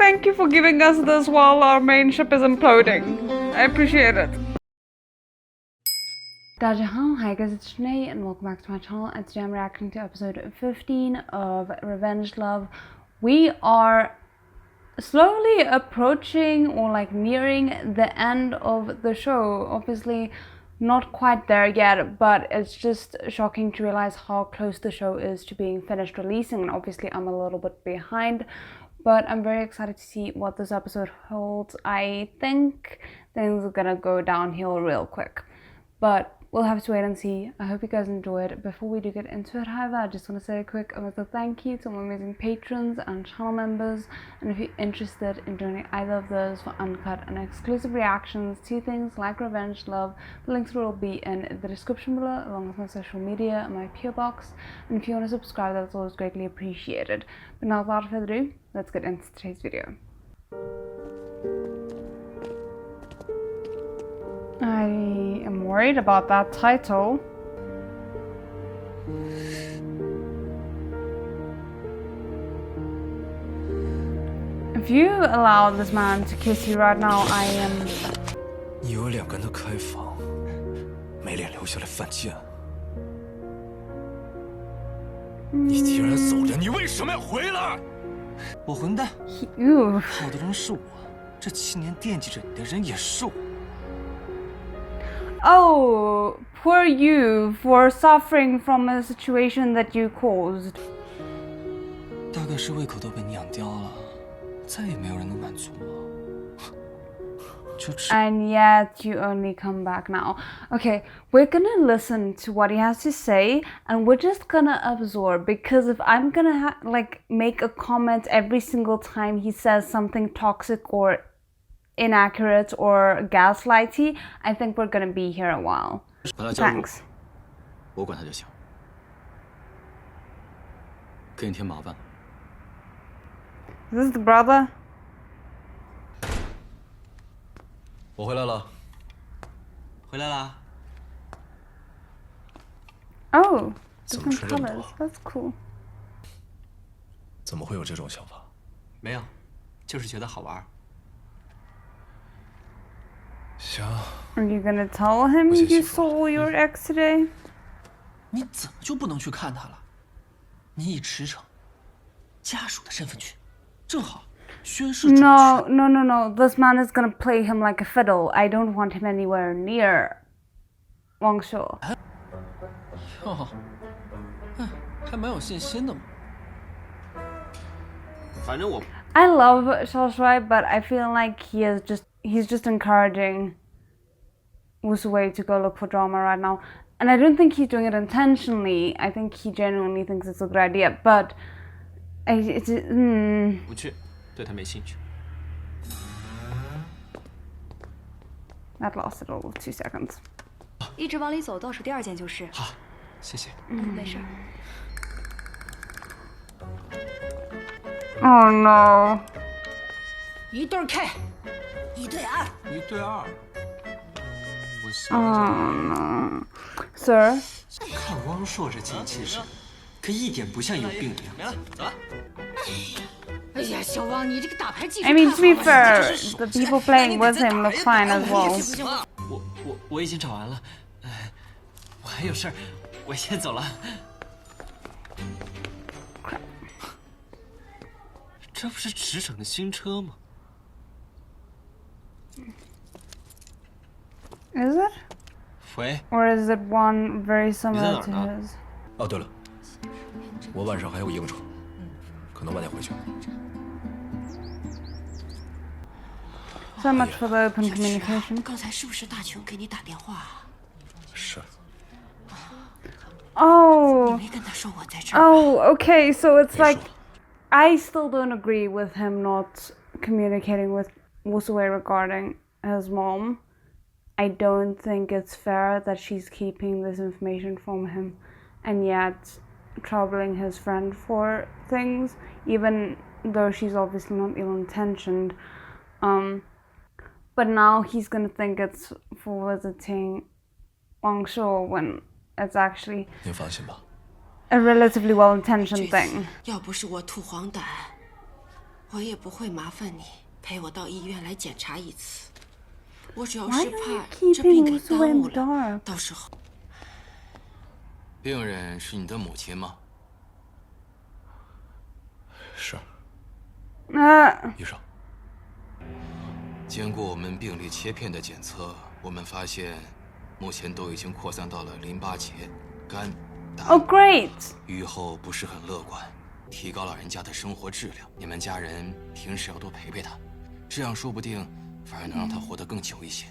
thank you for giving us this while our main ship is imploding. I appreciate it. Hi guys, it's Janae and welcome back to my channel, and today I'm reacting to episode 15 of Revenge Love. We are slowly approaching or like nearing the end of the show. Obviously not quite there yet, but it's just shocking to realize how close the show is to being finished releasing, and obviously I'm a little bit behind, but I'm very excited to see what this episode holds. I think things are gonna go downhill real quick, but we'll have to wait and see. I hope you guys enjoyed. Before we do get into it, however, I just want to say a quick thank you to my amazing patrons and channel members, and if you're interested in joining either of those for uncut and exclusive reactions to things like Revenge Love, the links will be in the description below, along with my social media and my PO box, and if you want to subscribe, that's always greatly appreciated. But now without further ado, let's get into today's video. I am worried about that title. If you allow this man to kiss you right now, I am... 你有两个人的开房，没脸留下来犯贱。你既然走了，你为什么要回来？我混蛋，好的人是我，这7年惦记着你的人也是我。 Oh, poor you for suffering from a situation that you caused. 大概是胃口都被你养刁了，再也没有人能满足我。And yet you only come back now. Okay, we're gonna listen to what he has to say, and we're just gonna absorb, because if I'm gonna like make a comment every single time he says something toxic or inaccurate or gaslighty, I think we're gonna be here a while. Thanks. 我管他就行，给你添麻烦。Is this the brother? 我回来了。回来啦。Oh, different colors. That's cool. 怎么会有这种想法？没有，就是觉得好玩。 Are you gonna tell him you saw your ex today? 你怎么就不能去看他了？你以驰骋家属的身份去，正好宣誓主权。No. This man is gonna play him like a fiddle. I don't want him anywhere near Wang Shuo. 哦，还蛮有信心的嘛。反正我 I love Xiao Shuai, but I feel like he's just encouraging Wu Suwei to go look for drama right now. And I don't think he's doing it intentionally. I think he genuinely thinks it's a good idea. But不去，对他没兴趣。 That lasted all of 2 seconds. 一直往里走，倒数第2件就是。好，谢谢。没事。 Oh no. 1对 K， 1对2。1对2。我想 Oh no. Sir? 看汪硕这精气神，可一点不像有病的样子。没了，走了。哎呀，小汪，你这个打牌技术 I mean, to be fair, the people playing with him look fine as well. 我已经找完了，我还有事儿，我先走了。这不是驰骋的新车吗？ Is it? 喂。 Or is it one very similar to his? 哦，对了，我晚上还有应酬，可能晚点回去。 So much for the open communication. 刚才是不是大琼给你打电话？是。 Oh. 没跟他说我在这儿。 Oh, okay. So it's like I still don't agree with him not communicating with Wu Suwei regarding his mom. I don't think it's fair that she's keeping this information from him and yet troubling his friend for things, even though she's obviously not ill-intentioned. But now he's gonna think it's for visiting Wang Shuo when it's actually 您放心吧， a relatively well-intentioned thing. 要不是我吐黄疸，我也不会麻烦你陪我到医院来检查一次。我主要 Why 是 are you 怕这病 keeping 给 Uso 耽 in 误 the 了， dark? 到时候。病人是你的母亲吗？是。医生，经过我们病理切片的检测，我们发现，目前都已经扩散到了淋巴结、肝、胆。Oh, great! 预后不是很乐观，提高老人家的生活质量。你们家人平时要多陪陪他，这样说不定反而能让他活得更久一些。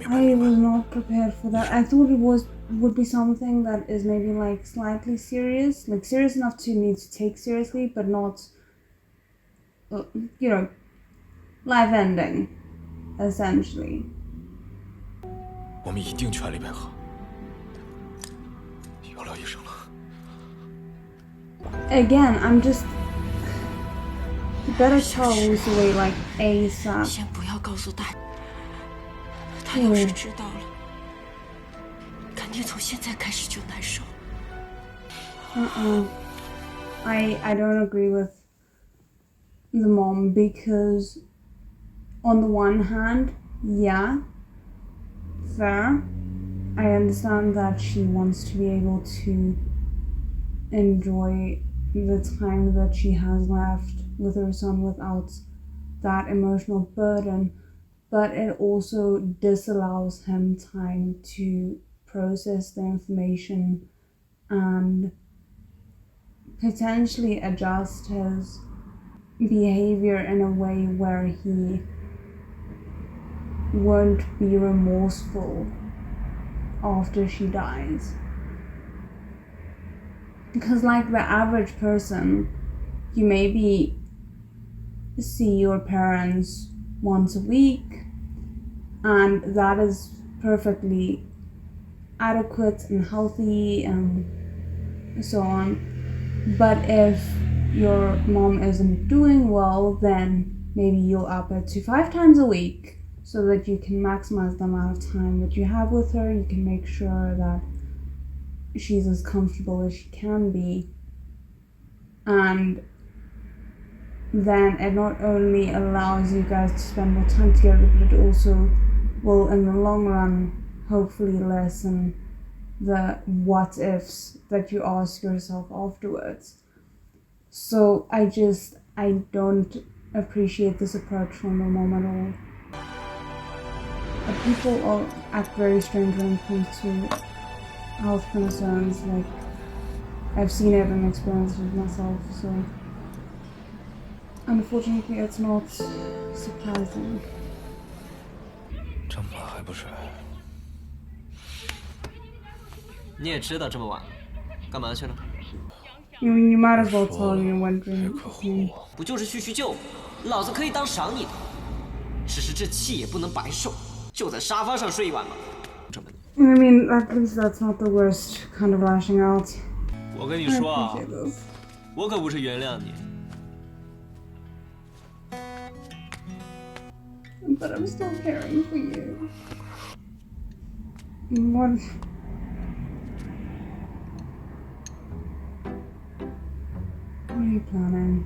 I was not prepared for that. I thought it would be something that is maybe like slightly serious, like serious enough to need to take seriously, but not, you know, life ending, essentially. 我们一定全力配合。有劳医生了。Again, I'm just. You better tell Uso like ASAP. 先不要告诉大家。他要是知道了，肯定从现在开始就难受。I don't agree with the mom because on the one hand, yeah, fair. I understand that she wants to be able to enjoy the time that she has left with her son without that emotional burden. But it also disallows him time to process the information and potentially adjust his behavior in a way where he won't be remorseful after she dies. Because like the average person, you maybe see your parents once a week, and that is perfectly adequate and healthy and so on. But if your mom isn't doing well, then maybe you'll up it to 5 times a week so that you can maximize the amount of time that you have with her. You can make sure that she's as comfortable as she can be, and then it not only allows you guys to spend more time together, but it also will in the long run hopefully lessen the what ifs that you ask yourself afterwards. So I don't appreciate this approach from the mom at all. People all act very strange when it comes to health concerns. Like, I've seen it and experienced it myself, so unfortunately it's not surprising. 这么晚还不睡？你也知道这么晚了，干嘛去了？ You might as well tell me when drinking. 不就是叙叙旧，老子可以当赏你的。只是这气也不能白受，就在沙发上睡一晚吧。I mean, at least that's not the worst kind of lashing out. 我跟你 I 说啊， appreciate this. 我可不是原谅你。 But I'm still caring for you. What? What are you planning?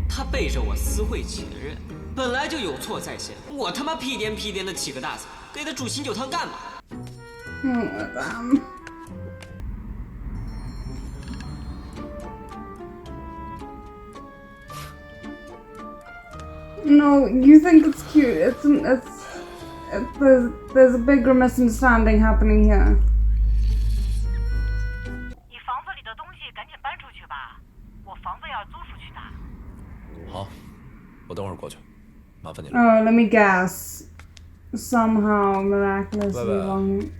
他背着我私会前任，本来就有错在先，我他妈屁颠屁颠的起个大早，给他煮醒酒汤干嘛？ No, you think it's cute. There's a bigger misunderstanding happening here. 你房子里的东西赶紧搬出去吧，我房子要租出去的。好，我等会儿过去，麻烦你了。 Oh, let me guess. Somehow, miraculously, Wang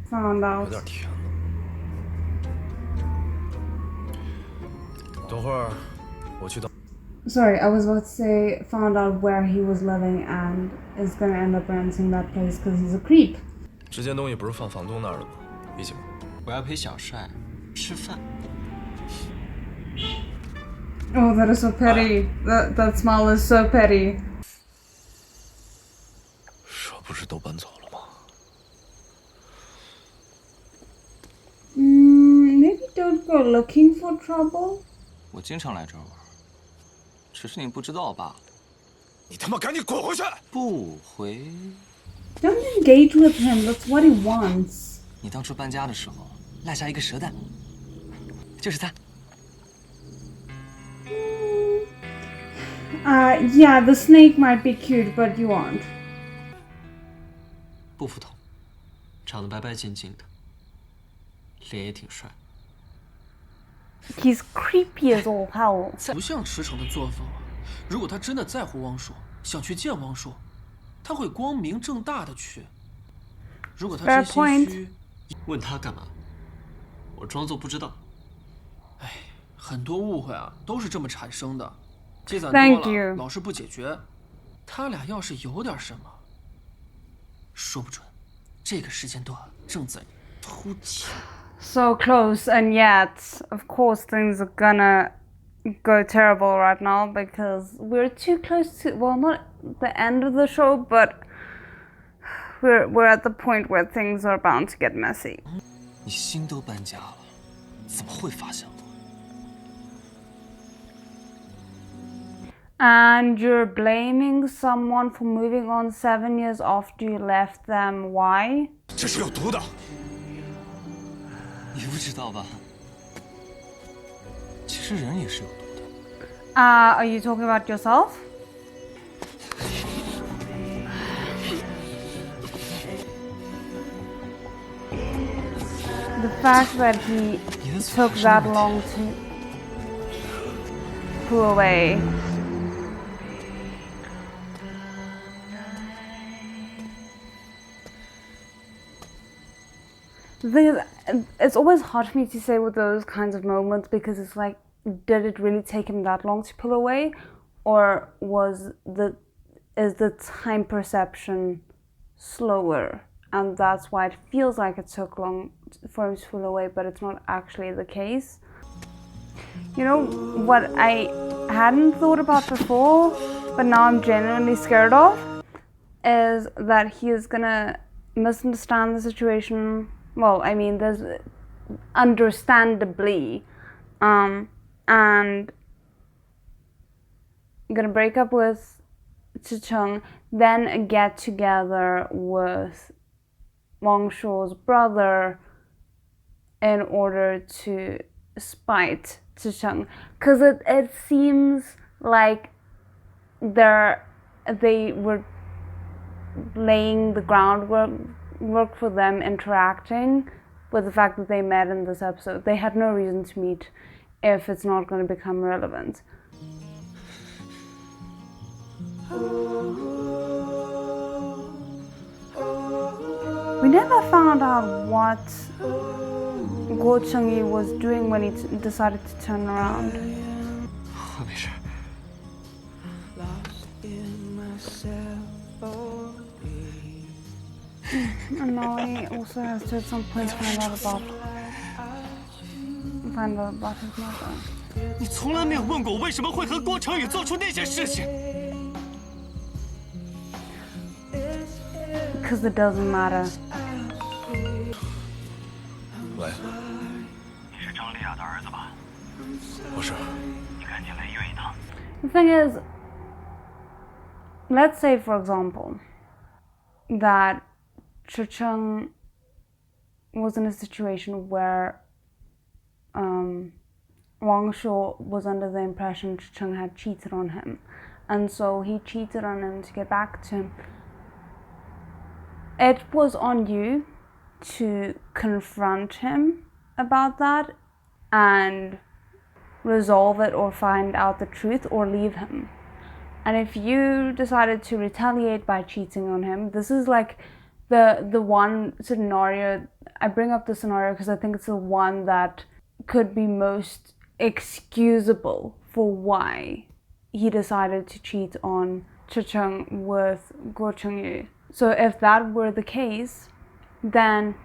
found 有 out. 点甜了。等会儿我去等。 Sorry, I was about to say found out where he was living and is gonna end up renting that place because he's a creep. 这件东西不是放房东那儿的吗？一起吗？我要陪小帅吃饭。 Oh, that is so petty. That smile is so petty. 这不是都搬走了吗？ Maybe don't go looking for trouble. 我经常来这儿玩，只是你不知道罢了。你他妈赶紧滚回去！不回。Don't engage with him. That's what he wants. 你当初搬家的时候落下一个蛇蛋，就是他。Yeah, the snake might be cute, but you aren't. 不普通，长得白白净净的，脸也挺帅。He's creepy as all hell. 不像驰骋的作风啊！如果他真的在乎汪硕，想去见汪硕，他会光明正大的去。如果他真心虚，问他干嘛？我装作不知道。哎，很多误会啊，都是这么产生的。积攒多了，老是不解决。他俩要是有点什么，说不准，这个时间段正在突起。So close, and yet, of course, things are gonna go terrible right now because we're too close to, well, not the end of the show, but we're at the point where things are bound to get messy. 你心都搬家了，怎么会发现我？ And you're blaming someone for moving on 7 years after you left them. Why? 这是有毒的。你不知道吧？其实人也是有毒的。Are you talking about yourself? The fact that he took that long to pull away. The thing is, it's always hard for me to say with those kinds of moments because it's like, did it really take him that long to pull away, or is the time perception slower, and that's why it feels like it took long for him to pull away, but it's not actually the case. You know what I hadn't thought about before, but now I'm genuinely scared of, is that he is gonna misunderstand the situation. Well, I mean, there's understandably, and gonna break up with Chicheng, then get together with Wang Shuo's brother in order to spite Chicheng, because it seems like they were laying the groundwork for them interacting with the fact that they met in this episode. They had no reason to meet if it's not going to become relevant. We never found out what Guo Chengyi was doing when he decided to turn around. 我没事。 And now he also has to at some point find out about his mother. 你从来没有问过我为什么会和郭成宇做出那些事情。 Because it doesn't matter. 喂，你是张丽亚的儿子吧？不是。你赶紧来医院一趟。 The thing is, let's say, for example, that Chicheng was in a situation where Wang Shuo was under the impression Chicheng had cheated on him, and so he cheated on him to get back to him. It was on you to confront him about that and resolve it or find out the truth or leave him. And if you decided to retaliate by cheating on him, this is like the one scenario. I bring up the scenario because I think it's the one that could be most excusable for why he decided to cheat on Chicheng with Guo Chengyu. So if that were the case, then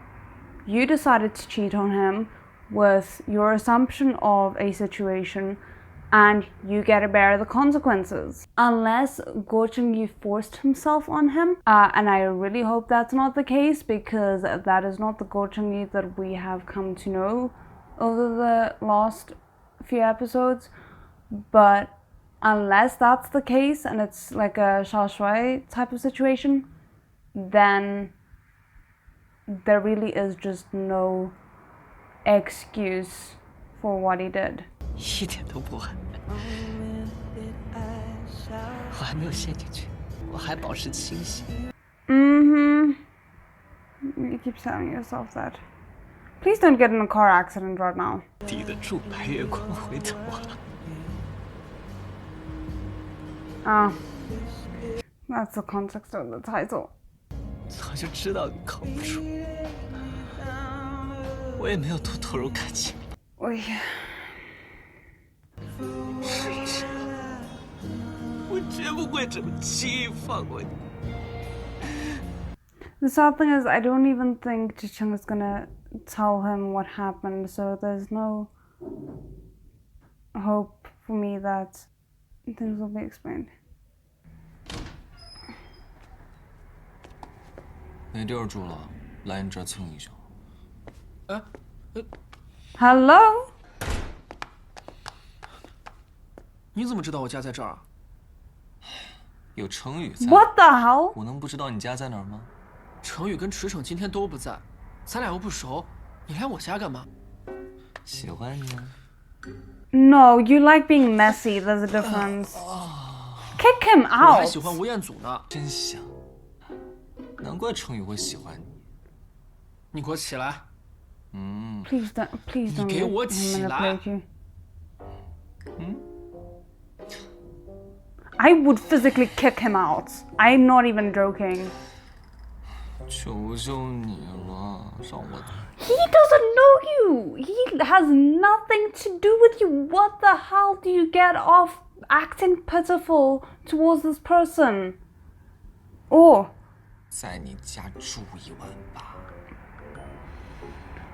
you decided to cheat on him with your assumption of a situation, and you get to bear the consequences. Unless Guo Chengyu forced himself on him, and I really hope that's not the case, because that is not the Guo Chengyu that we have come to know over the last few episodes. But unless that's the case and it's like a Xia Shui type of situation, then there really is just no excuse for what he did. 一点都不晚，我还没有陷进去，我还保持清醒。You keep telling yourself that. Please don't get in a car accident right now. 抵得住白月光回头Ah,啊！that's the context of the title. 早就知道你靠不住，我也没有多投入感情。试一试，我绝不会这么轻易放过你。 The sad thing is, I don't even think Jicheng is gonna tell him what happened, so there's no hope for me that things will be explained. 没地儿住了，来你这儿蹭一宿。Hello? 你怎么知道我家在这儿？有程宇在， What the hell? 我能不知道你家在哪儿吗？程宇跟池骋今天都不在，咱俩又不熟，你来我家干嘛？喜欢你啊。 No, you like being messy, there's a difference. Kick him 我还 out! 喜欢吴彦祖呢。真香，难怪程宇会喜欢你。你给我起来！ Please don't给我 let him 起来！ manipulate you. I would physically kick him out. I'm not even joking. 求求你了，让我。 He doesn't know you. He has nothing to do with you. What the hell do you get off acting pitiful towards this person? Oh. 在你家住1晚吧。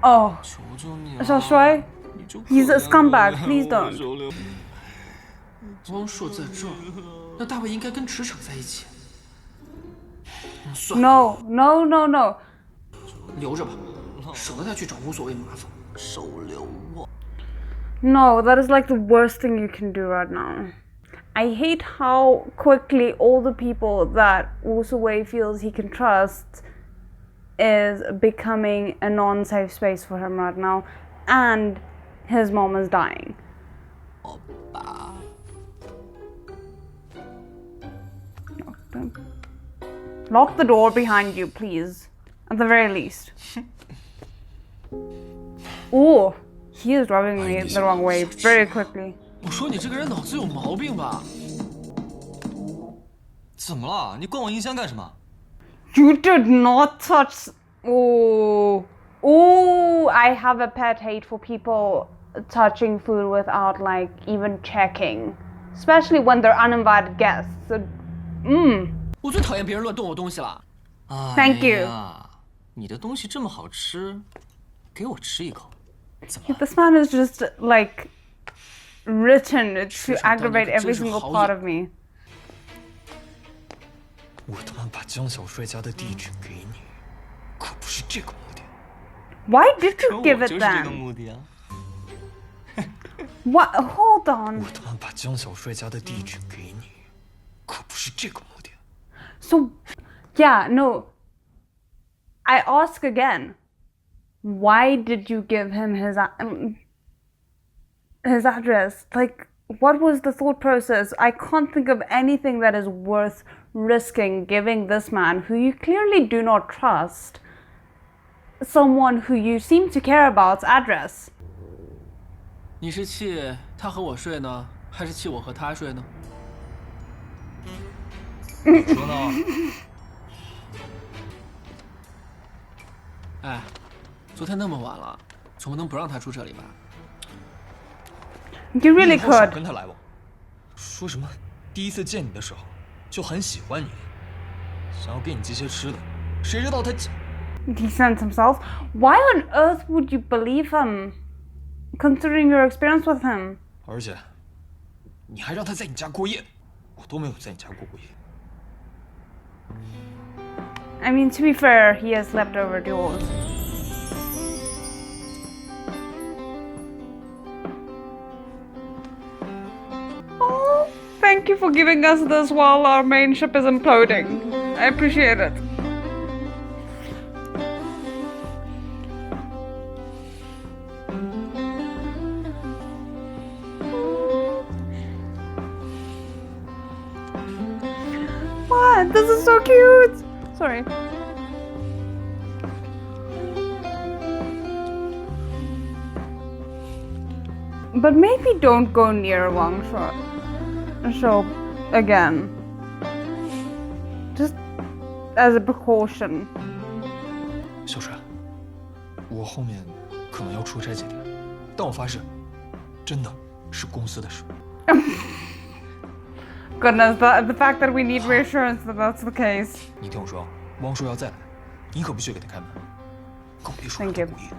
Oh. 求求你了。小帅，你就 He's a 可怜我 scumbag. 呀 Please 我 don't. 手里汪硕在这儿，那大卫应该跟池骋在一起。算了， No, no, no, no. 留着吧，省得他去找无所谓麻烦。收留我。 No, that is like the worst thing you can do right now. I hate how quickly all the people that Wu Suwei feels he can trust is becoming a non-safe space for him right now, and his mom is dying. 欧巴。 Lock the door behind you, please. At the very least. Ooh, he is rubbing me the wrong way very quickly. 我说你这个人脑子有毛病吧？怎么了？你灌我音箱干什么？ You did not touch. Ooh. Ooh, I have a pet hate for people touching food without like even checking. Especially when they're uninvited guests. So, 我最讨厌别人乱动我东西了。 Thank you. 哎呀，你的东西这么好吃，给我吃一口。怎么了？ this man is just like written to aggravate every single part of me. 我他妈把江小帅家的地址给你，可不是这个目的。 Why did you give 我 it 就是这个 then? 目的啊。 What? Hold on. 我他妈把江小帅家的地址给你，可不是这个目的。 So, yeah, no. I ask again. Why did you give him his address? Like, what was the thought process? I can't think of anything that is worth risking giving this man, who you clearly do not trust, someone who you seem to care about's address. 你是气他和我睡呢，还是气我和他睡呢？说呢？哎，昨天那么晚了，总不能不让他住这里吧？ You really 你以后少 could. 跟他来往。说什么第一次见你的时候就很喜欢你，想要给你寄些吃的，谁知道他。 He sent himself. Why on earth would you believe him, considering your experience with him? 而且，你还让他在你家过夜，我都没有在你家过夜。 I mean, to be fair, he has slept over at yours. Oh, Thank you for giving us this while our main ship is imploding. I appreciate it. What? This is so cute! Sorry. But maybe don't go near Wang Shuo again. Just as a precaution. 小帅，我后面可能要出差几天，但我发誓，真的是公司的事。Goodness, the fact that we need reassurance that that's the case. 你听我说，汪叔要再来，你可必须给他开门，更别说 Thank 让 you. 他故意，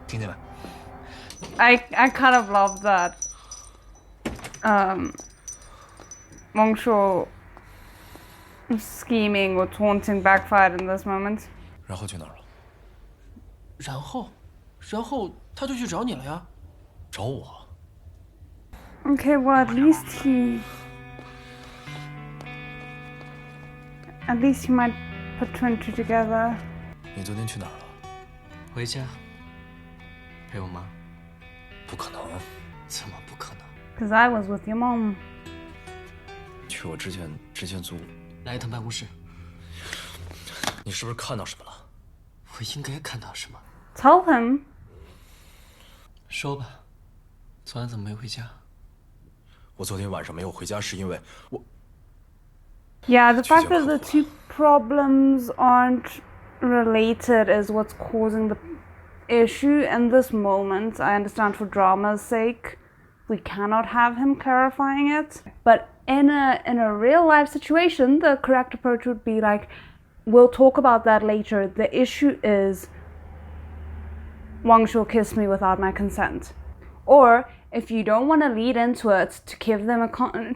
听见没？ I kind of love that. Wang Shuo scheming or taunting backfired in this moment. 然后去哪儿了？然后他就去找你了呀。找我。 Okay, well at least he might put two and two together. 你昨天去哪儿了？回家陪我妈。不可能，怎么不可能？ Because I was with your mom. 去我之前租。来一趟办公室。你是不是看到什么了？我应该看到什么？ Tell him. 说吧，昨晚怎么没回家？我昨天晚上没有回家，是因为我。 Yeah, the fact that the two problems aren't related is what's causing the issue in this moment. I understand for drama's sake, we cannot have him clarifying it. But in a real life situation, the correct approach would be like, we'll talk about that later. The issue is Wang Shuo kissed me without my consent. Or if you don't want to lead into it to give them a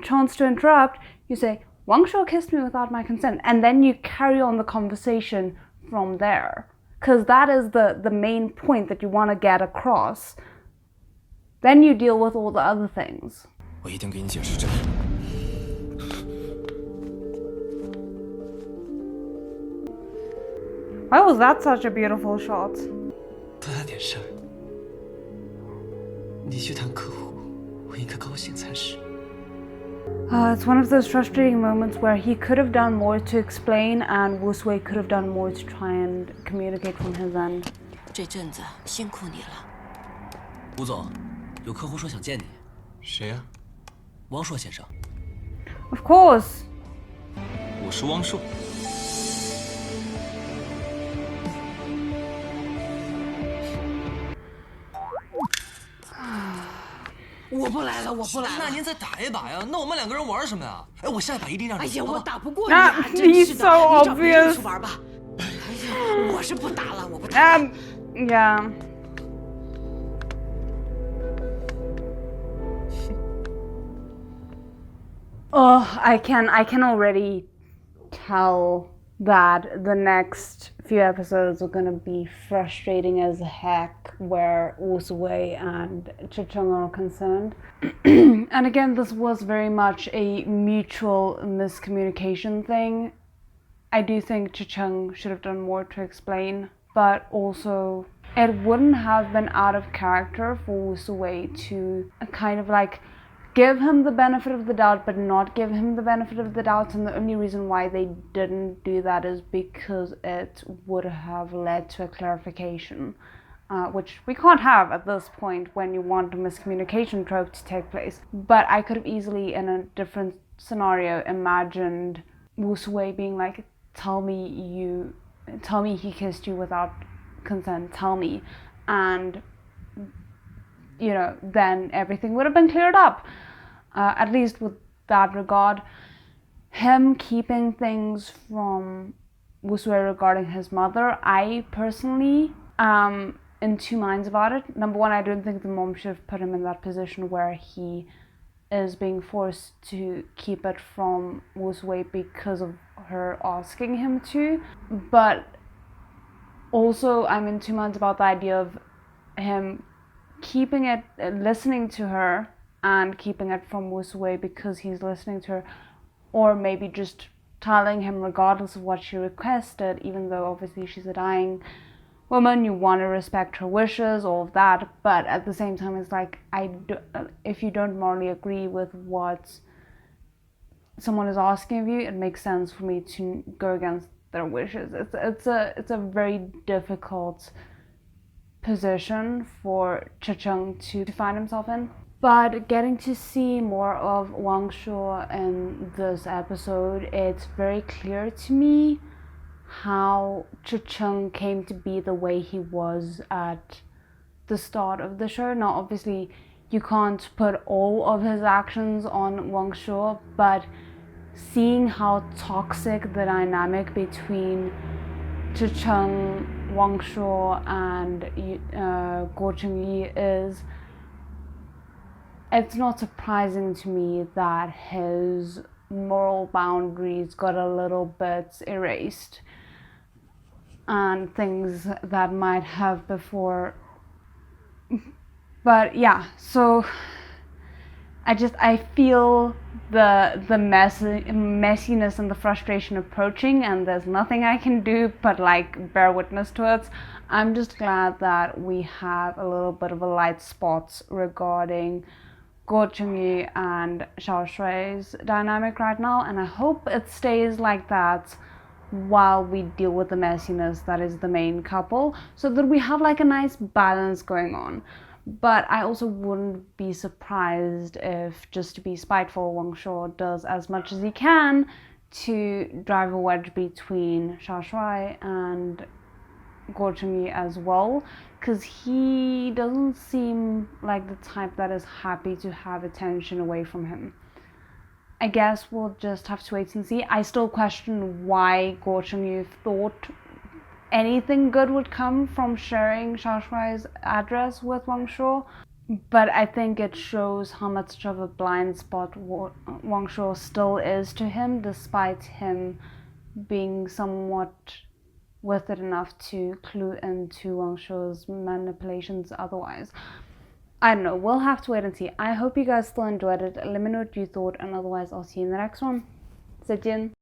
chance to interrupt, you say, Wang Shuo kissed me without my consent. And then you carry on the conversation from there. Because that is the main point that you want to get across. Then you deal with all the other things. 我一定给你解释这个。 Why was that such a beautiful shot? 多大点事儿？你去谈客户，我应该高兴才是。 It's one of those frustrating moments where he could have done more to explain and Wu Sui could have done more to try and communicate from his end. 这阵子辛苦你了。吴总，有客户说想见你。谁呀？汪硕先生。 Of course. 我是汪硕。 我不来了，我不来了。那您再打一把呀？那我们两个人玩什么呀？哎，我下一把一定让你。哎呀，我打不过你 Ah, 啊！真 he's 是的， so 你找别人 obvious. 去玩吧。哎呀，我是不打了，我不打了。 Yeah. Oh, I can already tell that the next few episodes are gonna be frustrating as heck where Wu Sui and Chicheng are concerned. And again, this was very much a mutual miscommunication thing. I do think Chicheng should have done more to explain, but also it wouldn't have been out of character for Wu Sui to kind of like give him the benefit of the doubt but not give him the benefit of the doubt, and the only reason why they didn't do that is because it would have led to a clarification, which we can't have at this point when you want a miscommunication trope to take place. But I could have easily, in a different scenario, imagined Wu Sui being like, tell me he kissed you without consent, tell me, and you know, then everything would have been cleared up. At least with that regard. Him keeping things from Wu Sui regarding his mother, I personally am in two minds about it. Number one, I don't think the mom should have put him in that position where he is being forced to keep it from Wu Sui because of her asking him to. But also, I'm in two minds about the idea of him keeping it, listening to her, and keeping it from Wu Sui because he's listening to her, or maybe just telling him regardless of what she requested, even though obviously she's a dying woman, you want to respect her wishes, all of that, but at the same time it's like, if you don't morally agree with what someone is asking of you, it makes sense for me to go against their wishes. It's a very difficult position for Cha-Chung to find himself in. But getting to see more of Wang Shuo in this episode, it's very clear to me how Cha-Chung came to be the way he was at the start of the show. Now, obviously, you can't put all of his actions on Wang Shuo, but seeing how toxic the dynamic between Cha-Chung, Wang Shuo, and Guo Chengyi is, it's not surprising to me that his moral boundaries got a little bit erased and things that might have before. But yeah, so I feel the messiness and the frustration approaching, and there's nothing I can do but like bear witness to it. I'm just glad that we have a little bit of a light spot regarding Guo Chengyi and Xiao Shui's dynamic right now, and I hope it stays like that while we deal with the messiness that is the main couple, so that we have like a nice balance going on. But I also wouldn't be surprised if, just to be spiteful, Wang Shuo does as much as he can to drive a wedge between Xiao Shui and Guo Chengyi as well, because he doesn't seem like the type that is happy to have attention away from him. I guess we'll just have to wait and see. I still question why Guo Chengyi thought anything good would come from sharing Xiao Shui's address with Wang Shuo, but I think it shows how much of a blind spot Wang Shuo still is to him, despite him being somewhat with it enough to clue into Wang Shuo's manipulations otherwise. I don't know, we'll have to wait and see. I hope you guys still enjoyed it. Let me know what you thought, and otherwise I'll see you in the next one. 再见。